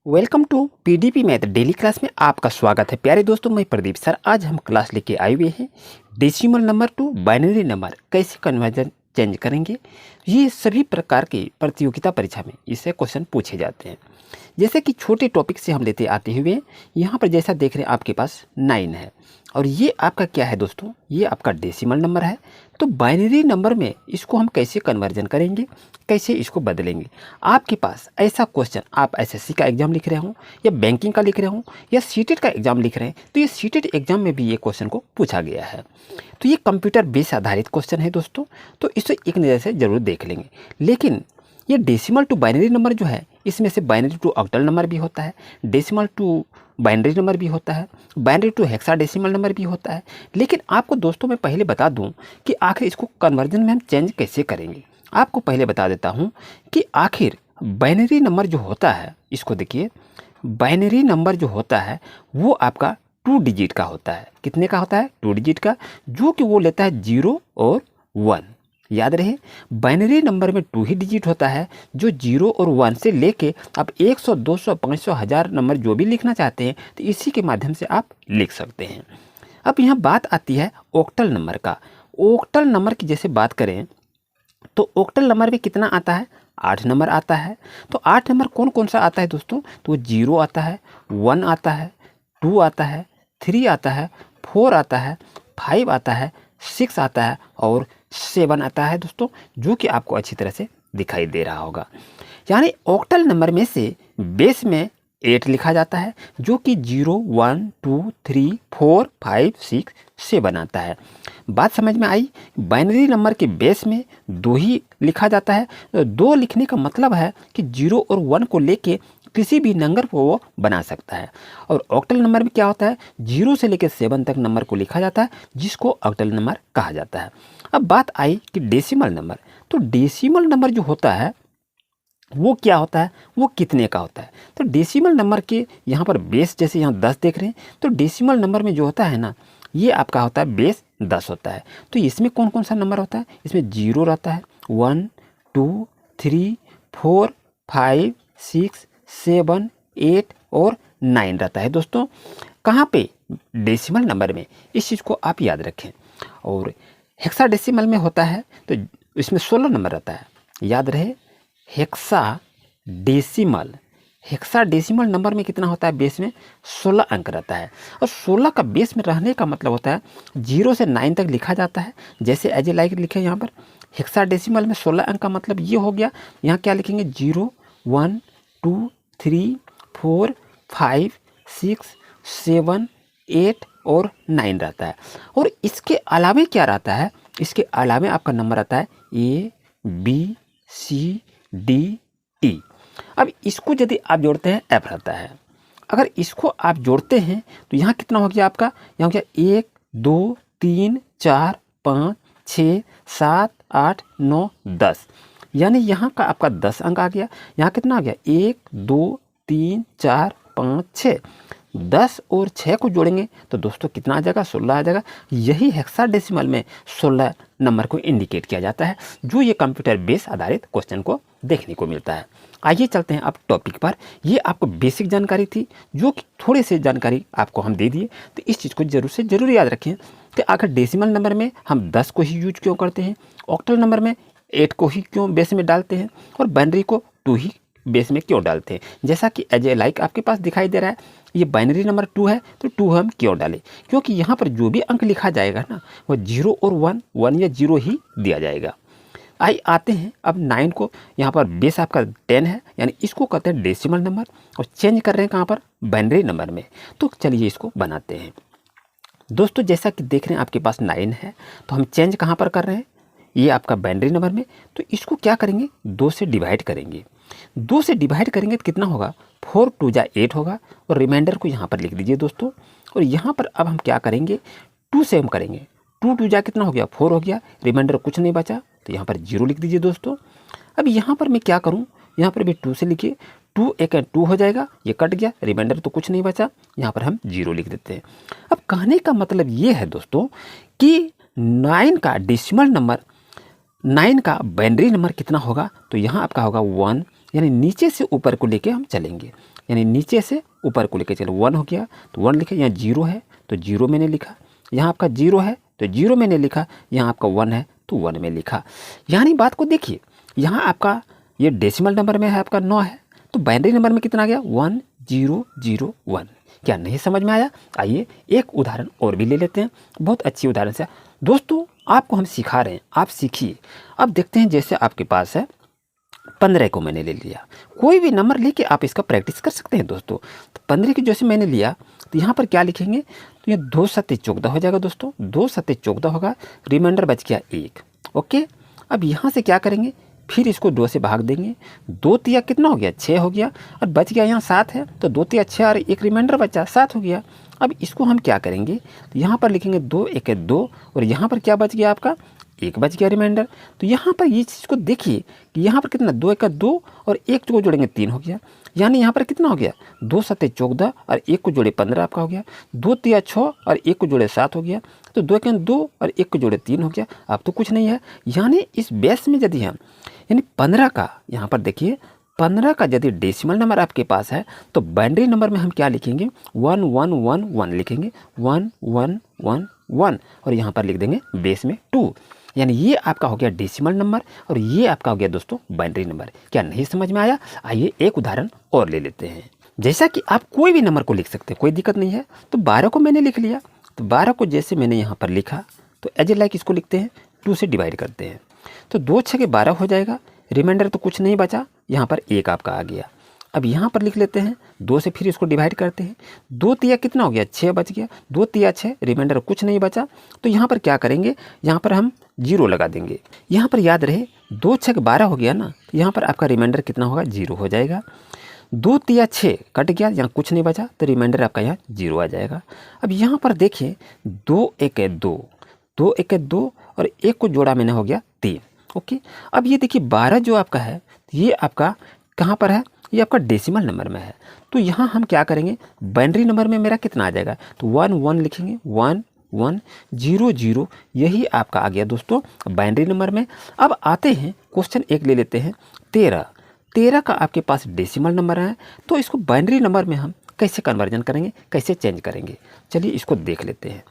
Welcome to PDP math daily class में आपका स्वागत है। प्यारे दोस्तों, मैं प्रदीप सर आज हम क्लास लेके आए हुए हैं decimal number two binary number कैसे कन्वर्जन चेंज करेंगे। ये सभी प्रकार की प्रतियोगिता परीक्षा में इससे क्वेश्चन पूछे जाते हैं। जैसे कि छोटे टॉपिक से हम लेते आते हुए यहाँ पर जैसा देख रहे हैं आपके पास 9 है और ये आपका क्या है दोस्तों, ये आपका डेसिमल नंबर है। तो बाइनरी नंबर में इसको हम कैसे कन्वर्जन करेंगे, कैसे इसको बदलेंगे। आपके पास ऐसा क्वेश्चन आप एसएससी का एग्जाम लिख रहे हो या बैंकिंग का लिख रहे हो या सीटेट का एग्जाम लिख रहे हैं तो ये सीटेट एग्जाम में भी ये क्वेश्चन को पूछा गया है। तो ये कंप्यूटर बेस आधारित क्वेश्चन है दोस्तों, तो इसे एक नज़र से ज़रूर देख लेंगे। लेकिन ये डेसिमल टू बाइनरी नंबर जो है इसमें से बाइनरी टू ऑक्टल नंबर भी होता है, डेसिमल टू बाइनरी नंबर भी होता है, बाइनरी टू हेक्साडेसिमल नंबर भी होता है। लेकिन आपको दोस्तों मैं पहले बता दूं कि आखिर इसको कन्वर्जन में हम चेंज कैसे करेंगे। आपको पहले बता देता हूं कि आखिर बाइनरी नंबर जो होता है, इसको देखिए, बाइनरी नंबर जो होता है वो आपका 2 डिजिट का होता है। कितने का होता है? 2 डिजिट का, जो कि वो लेता है 0 और 1। याद रहे, बाइनरी नंबर में 2 ही डिजिट होता है, जो 0 और 1 से लेके आप 100, 200, 500, 1000 नंबर जो भी लिखना चाहते हैं तो इसी के माध्यम से आप लिख सकते हैं। अब यहाँ बात आती है ऑक्टल नंबर का। ऑक्टल नंबर की जैसे बात करें तो ऑक्टल नंबर में कितना आता है? 8 नंबर आता है। तो 8 नंबर कौन कौन सा आता है दोस्तों? तो 0 आता है, 1 आता है, 2 आता है, 3 आता है, 4 आता है, 5 आता है, 6 आता है और 7 आता है दोस्तों, जो कि आपको अच्छी तरह से दिखाई दे रहा होगा। यानी ऑक्टल नंबर में से बेस में 8 लिखा जाता है, जो कि 0, 1, 2, 3, 4, 5, 6, 7 आता है। बात समझ में आई? बाइनरी नंबर के बेस में 2 ही लिखा जाता है। तो 2 लिखने का मतलब है कि 0 और 1 को लेके किसी भी नंबर को वो बना सकता है। और ऑक्टल नंबर में क्या होता है? 0 से लेकर 7 तक नंबर को लिखा जाता है, जिसको ऑक्टल नंबर कहा जाता है। अब बात आई कि डेसिमल नंबर। तो डेसिमल नंबर जो होता है वो क्या होता है, वो कितने का होता है? तो डेसिमल नंबर के यहाँ पर बेस, जैसे यहाँ 10 देख रहे हैं, तो डेसिमल नंबर में जो होता है ना, ये आपका होता है बेस 10 होता है। तो इसमें कौन कौन सा नंबर होता है? इसमें 0 रहता है, 1, 2, 3, 4, 5, 6, 7, 8 और 9 रहता है दोस्तों। कहाँ पे? डेसिमल नंबर में। इस चीज़ को आप याद रखें। और हेक्साडेसिमल में होता है तो इसमें 16 नंबर रहता है। याद रहे, हेक्साडेसिमल हेक्साडेसिमल नंबर में कितना होता है? बेस में 16 अंक रहता है। और 16 का बेस में रहने का मतलब होता है 0 से 9 तक लिखा जाता है। जैसे एज ए लाइक लिखे यहाँ पर, हेक्साडेसिमल में 16 अंक का मतलब ये हो गया। यहाँ क्या लिखेंगे? 0, 1, 2, 3, 4, 5, 6, 7, 8 और 9 रहता है। और इसके अलावे क्या रहता है? इसके अलावे आपका नंबर आता है A, B, C, D, E। अब इसको यदि आप जोड़ते हैं F रहता है। अगर इसको आप जोड़ते हैं तो यहाँ कितना हो गया आपका? यहाँ हो गया 1, 2, 3, 4, 5, 6, 7, 8, 9, 10। यानी यहाँ का आपका 10 अंक आ गया। यहाँ कितना आ गया? 1, 2, 3, 4, 5, 6। 10 और 6 को जोड़ेंगे तो दोस्तों कितना आ जाएगा? 16 आ जाएगा। यही हेक्साडेसिमल में 16 नंबर को इंडिकेट किया जाता है, जो ये कंप्यूटर बेस आधारित क्वेश्चन को देखने को मिलता है। आइए चलते हैं अब टॉपिक पर। ये आपको बेसिक जानकारी थी, जो कि थोड़ी सी जानकारी आपको हम दे दिए। तो इस चीज़ को जरूर से ज़रूर याद रखें कि आखिर डेसिमल नंबर में हम 10 को ही यूज क्यों करते हैं, ऑक्टल नंबर में 8 को ही क्यों बेस में डालते हैं और बाइनरी को 2 ही बेस में क्यों डालते हैं। जैसा कि एज ए लाइक आपके पास दिखाई दे रहा है, ये बाइनरी नंबर 2 है तो 2 हम क्यों डालें? क्योंकि यहाँ पर जो भी अंक लिखा जाएगा ना, वो 0 और 1, 1 या 0 ही दिया जाएगा। आते हैं अब 9 को। यहाँ पर बेस आपका 10 है, यानी इसको कहते हैं डेसिमल नंबर और चेंज कर रहे हैं कहाँ पर? बाइनरी नंबर में। तो चलिए इसको बनाते हैं दोस्तों। जैसा कि देख रहे हैं आपके पास 9 है, तो हम चेंज कहाँ पर कर रहे हैं? ये आपका बाइनरी नंबर में। तो इसको क्या करेंगे? 2 से डिवाइड करेंगे। 2 से डिवाइड करेंगे तो कितना होगा? 4 2 जा 8 होगा और रिमाइंडर को यहाँ पर लिख दीजिए दोस्तों। और यहाँ पर अब हम क्या करेंगे? 2 से हम करेंगे। 2 2 जा कितना हो गया? 4 हो गया। रिमाइंडर कुछ नहीं बचा तो यहाँ पर 0 लिख दीजिए दोस्तों। अब यहाँ पर मैं क्या करूँ? यहाँ पर भी 2 से लिखिए। 2 एक 2 हो जाएगा, ये कट गया, रिमाइंडर तो कुछ नहीं बचा, यहाँ पर हम 0 लिख देते हैं। अब कहने का मतलब ये है दोस्तों कि 9 का डेसिमल नंबर, 9 का बाइनरी नंबर कितना होगा? तो यहाँ आपका होगा 1, यानी नीचे से ऊपर को लेके हम चलेंगे। यानी नीचे से ऊपर को लेके चलो। 1 हो गया तो 1 लिखे, यहाँ 0 है तो 0 मैंने लिखा, यहाँ आपका 0 है तो 0 मैंने लिखा, यहाँ आपका 1 है तो 1 में लिखा। यानी बात को देखिए, यहाँ आपका ये डेसिमल नंबर में है आपका 9 है, तो बाइनरी नंबर में कितना आ गया 1001। क्या नहीं समझ में आया? आइए एक उदाहरण और भी ले लेते हैं, बहुत अच्छी उदाहरण से। दोस्तों आपको हम सिखा रहे हैं, आप सीखिए। अब देखते हैं, जैसे आपके पास है 15 को मैंने ले लिया, कोई भी नंबर लेके आप इसका प्रैक्टिस कर सकते हैं दोस्तों। तो 15 की जैसे मैंने लिया तो यहाँ पर क्या लिखेंगे, तो ये 2 सत्ते 14 हो जाएगा दोस्तों, 2 सत्ते 14 होगा, रिमाइंडर बच गया 1। ओके, अब यहाँ से क्या करेंगे, फिर इसको 2 से भाग देंगे, 2 तिया कितना हो गया 6 हो गया, और बच गया यहाँ 7 है, तो 2 तिया 6 और एक रिमाइंडर बचा 7 हो गया। अब इसको हम क्या करेंगे, तो यहाँ पर लिखेंगे 2 1 2, और यहाँ पर क्या बच गया आपका 1 बच गया रिमाइंडर। तो यहाँ पर ये चीज़ को देखिए कि यहाँ पर कितना 2 1 2 और 1 को जोड़ेंगे 3 हो गया, यानी यहाँ पर कितना हो गया 2 सत्ते 14 और 1 को जोड़े 15 आपका हो गया, 2 तिया 6 और 1 को जोड़े 7 हो गया, तो 2 1 2 और 1 को जोड़े 3 हो गया। अब तो कुछ नहीं है, यानी इस बेस में यदि हम यानी 15 का, यहाँ पर देखिए 15 का यदि डेसिमल नंबर आपके पास है तो बाइनरी नंबर में हम क्या लिखेंगे 1 1 1 1 लिखेंगे, 1 1 1 1, और यहाँ पर लिख देंगे बेस में 2। यानी ये आपका हो गया डेसिमल नंबर और ये आपका हो गया दोस्तों बाइनरी नंबर। क्या नहीं समझ में आया? आइए एक उदाहरण और ले लेते हैं। जैसा कि आप कोई भी नंबर को लिख सकते हैं, कोई दिक्कत नहीं है। तो 12 को मैंने लिख लिया, तो 12 को जैसे मैंने यहाँ पर लिखा तो एज ए लाइक इसको लिखते हैं, 2 से डिवाइड करते हैं, तो 2 6 के 12 हो जाएगा, रिमाइंडर तो कुछ नहीं बचा, यहाँ पर 1 आपका आ गया। अब यहाँ पर लिख लेते हैं 2 से, फिर इसको डिवाइड करते हैं, 2 तिया कितना हो गया 6 बच गया, 2 तिया 6, रिमाइंडर कुछ नहीं बचा, तो यहाँ पर क्या करेंगे, यहाँ पर हम 0 लगा देंगे। यहाँ पर याद रहे 2 6 के 12 हो गया ना, यहाँ पर आपका रिमाइंडर कितना होगा 0 हो जाएगा। 2 तिया 6 कट गया, यहाँ कुछ नहीं बचा, तो रिमाइंडर आपका यहाँ 0 आ जाएगा। अब यहाँ पर देखिए 2 1 2, 2 1 2 और 1 को जोड़ा मैंने हो गया 3। ओके, अब ये देखिए 12 जो आपका है ये आपका कहाँ पर है, ये आपका डेसिमल नंबर में है। तो यहाँ हम क्या करेंगे, बाइनरी नंबर में मेरा कितना आ जाएगा, तो 1 1 लिखेंगे, 1 1 0 0, यही आपका आ गया दोस्तों बाइनरी नंबर में। अब आते हैं क्वेश्चन एक ले लेते हैं, 13 का आपके पास डेसिमल नंबर है, तो इसको बाइनरी नंबर में हम कैसे कन्वर्जन करेंगे, कैसे चेंज करेंगे, चलिए इसको देख लेते हैं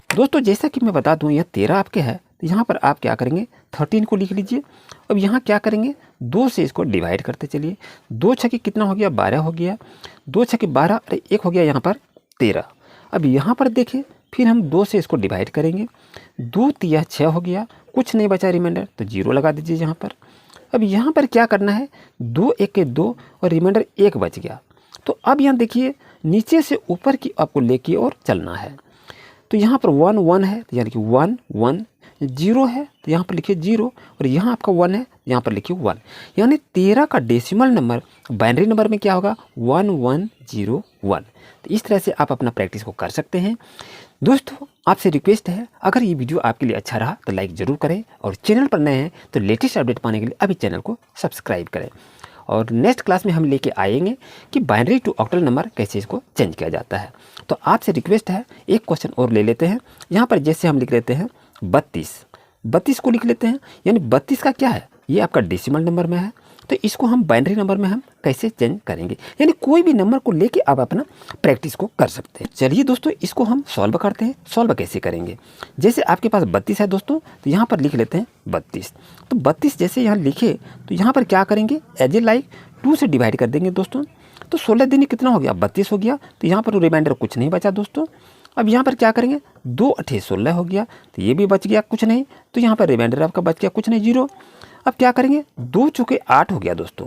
दोस्तों। जैसा कि मैं बता दूं यह 13 आपके है, तो यहाँ पर आप क्या करेंगे 13 को लिख लीजिए। अब यहाँ क्या करेंगे 2 से इसको डिवाइड करते चलिए, 2 6 कितना हो गया 12 हो गया, 2 6 12 और 1 हो गया यहाँ पर 13। अब यहाँ पर देखिए फिर हम 2 से इसको डिवाइड करेंगे, 2 तिया 6 हो गया, कुछ नहीं बचा रिमाइंडर, तो 0 लगा दीजिए यहाँ पर। अब यहाँ पर क्या करना है 2 1 2 और रिमाइंडर 1 बच गया। तो अब यहाँ देखिए नीचे से ऊपर की आपको लेके और चलना है, तो यहाँ पर 1 1 है, यानी कि 1 1, 0 है तो यहाँ पर लिखिए 0, और यहाँ आपका 1 है यहाँ पर लिखिए 1। यानी 13 का डेसिमल नंबर बाइनरी नंबर में क्या होगा 1 1 0 1। तो इस तरह से आप अपना प्रैक्टिस को कर सकते हैं। दोस्तों आपसे रिक्वेस्ट है, अगर ये वीडियो आपके लिए अच्छा रहा तो लाइक ज़रूर करें, और चैनल पर नए हैं तो लेटेस्ट अपडेट पाने के लिए अभी चैनल को सब्सक्राइब करें। और नेक्स्ट क्लास में हम लेके आएंगे कि बाइनरी टू ऑक्टल नंबर कैसे इसको चेंज किया जाता है। तो आपसे रिक्वेस्ट है एक क्वेश्चन और ले लेते हैं। यहाँ पर जैसे हम लिख लेते हैं 32 को लिख लेते हैं, यानी 32 का क्या है ये आपका डेसिमल नंबर में है, तो इसको हम बाइनरी नंबर में हम कैसे चेंज करेंगे, यानी कोई भी नंबर को लेके आप अपना प्रैक्टिस को कर सकते हैं। चलिए दोस्तों इसको हम सॉल्व करते हैं। सॉल्व कैसे करेंगे, जैसे आपके पास 32 है दोस्तों, तो यहाँ पर लिख लेते हैं 32। तो 32 जैसे यहाँ लिखे तो यहाँ पर क्या करेंगे एज ए लाइक 2 से डिवाइड कर देंगे दोस्तों, तो 16 दिन कितना हो गया 32 हो गया, तो यहाँ पर रिमाइंडर कुछ नहीं बचा दोस्तों। अब यहाँ पर क्या करेंगे 2 8 16 हो गया, तो ये भी बच गया कुछ नहीं, तो यहाँ पर रिमाइंडर आपका बच गया कुछ नहीं 0। अब क्या करेंगे 2 चौके 8 हो गया दोस्तों,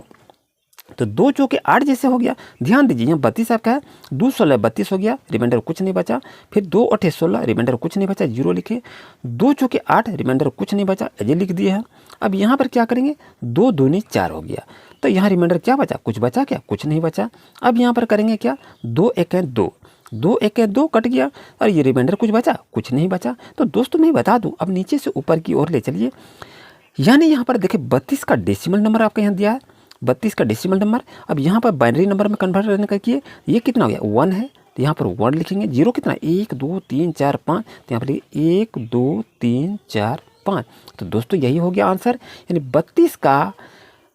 तो 2 चौके 8 जैसे हो गया, ध्यान दीजिए यहाँ 32 आपका है, 2 16 32 हो गया, रिमाइंडर कुछ नहीं बचा, फिर 2 8 16 रिमाइंडर कुछ नहीं बचा 0 लिखे, 2 चौके 8 रिमाइंडर कुछ नहीं बचा ऐसे लिख दिए हैं। अब यहाँ पर क्या करेंगे 2 दूनी 4 हो गया, तो यहाँ रिमाइंडर क्या बचा, कुछ बचा क्या, कुछ नहीं बचा। अब यहाँ पर करेंगे क्या 2 1 2, 2 1 2 कट गया, और ये रिमाइंडर कुछ बचा, कुछ नहीं बचा। तो दोस्तों मैं बता दूं, अब नीचे से ऊपर की ओर ले चलिए, यानी यहाँ पर देखिए 32 का डेसिमल नंबर आपका यहाँ दिया है, 32 का डेसिमल नंबर। अब यहाँ पर बाइनरी नंबर में कन्वर्ट करने का किए, ये कितना हो गया 1 है, तो यहाँ पर 1 लिखेंगे, 0 कितना 1 2 3 4 5, तो यहाँ पर 1 2 3 4 5। तो दोस्तों यही हो गया आंसर, यानी 32 का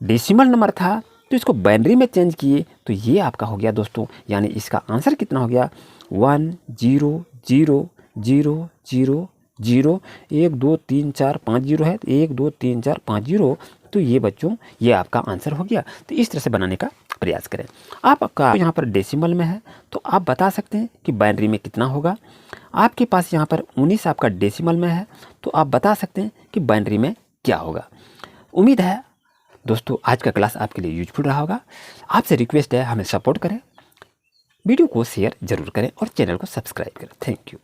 डेसिमल नंबर था तो इसको बाइनरी में चेंज किए तो ये आपका हो गया दोस्तों, यानी इसका आंसर कितना हो गया 1 0 0 0 0 0। 1 2 3 4 5 0 है, 1 2 3 4 5 0। तो ये बच्चों ये आपका आंसर हो गया। तो इस तरह से बनाने का प्रयास करें। आपका यहाँ पर डेसिमल में है तो आप बता सकते हैं कि बाइनरी में कितना होगा। आपके पास यहाँ पर 19 आपका डेसिमल में है तो आप बता सकते हैं कि बाइनरी में क्या होगा। उम्मीद है दोस्तों आज का क्लास आपके लिए यूजफुल रहा होगा। आपसे रिक्वेस्ट है हमें सपोर्ट करें, वीडियो को शेयर जरूर करें और चैनल को सब्सक्राइब करें। Thank you.